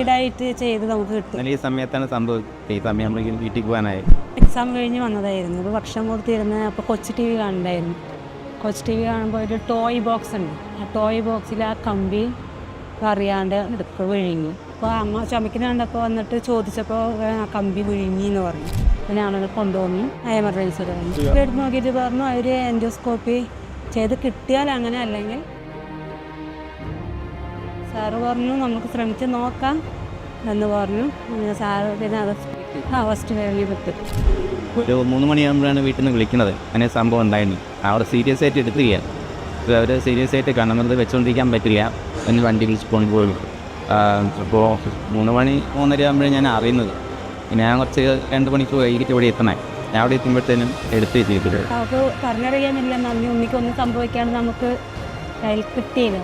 സ്പീഡായിട്ട് ചെയ്ത് നമുക്ക് കിട്ടും. ഈ സമയത്താണ് സംഭവിച്ചത്. ഈ സമയം വീട്ടിൽ പോകാനായി എക്സാം കഴിഞ്ഞ് വന്നതായിരുന്നു. ഒരു ഭക്ഷണം കൊടുത്തിരുന്ന് അപ്പോൾ കൊച്ചു ടി വി കാണണ്ടായിരുന്നു. കൊച്ചു ടി വി കാണുമ്പോൾ ഒരു ടോയ് ബോക്സ് ഉണ്ട്. ആ ടോയ് ബോക്സിൽ ആ കമ്പി അറിയാണ്ട് എടുക്കുക വിഴുങ്ങി. അപ്പോൾ അമ്മ ചുമക്കുന്ന കണ്ടപ്പോൾ വന്നിട്ട് ചോദിച്ചപ്പോൾ ആ കമ്പി വിഴുങ്ങി എന്ന് പറഞ്ഞു. പിന്നെ ആളുകൾ കൊണ്ടുവന്നു എമർജൻസി പറഞ്ഞു. എടുത്ത് നോക്കിയിട്ട് പറഞ്ഞു അവർ എൻഡോസ്കോപ്പി ചെയ്ത് കിട്ടിയാൽ അങ്ങനെ, അല്ലെങ്കിൽ സാറ് പറഞ്ഞു നമുക്ക് ശ്രമിച്ച് നോക്കാം എന്ന് പറഞ്ഞു. സാറ് പിന്നെ അത് ഫസ്റ്റ് കഴിഞ്ഞ് പറ്റും. ഒരു 3 മണിയാകുമ്പോഴാണ് വീട്ടിൽ നിന്ന് വിളിക്കുന്നത്. അങ്ങനെ സംഭവം ഉണ്ടായിരുന്നു. അവർ സീരിയസ് ആയിട്ട് എടുക്കുകയാണ്. അവർ സീരിയസ് ആയിട്ട് കണ്ണമൃത് വെച്ചുകൊണ്ടിരിക്കാൻ പറ്റില്ല എന്ന് വണ്ടി വിളിച്ച് കൊണ്ടുപോയി. അപ്പോൾ 3 മണി 3:30 ആകുമ്പോഴേ ഞാൻ അറിയുന്നത്. ഞാൻ കുറച്ച് 2 മണിക്കൂർ കഴിഞ്ഞിട്ട് ഇവിടെ എത്തണേ. ഞാൻ അവിടെ എത്തുമ്പോഴത്തേനും എടുത്ത് ചെയ്തിട്ട് നമുക്ക് പറഞ്ഞറിയാനില്ല. നന്ദി ഉണ്ണിക്കൊന്നും സംഭവിക്കാണ്ട് നമുക്ക് കയ്യിൽ കിട്ടിയില്ല.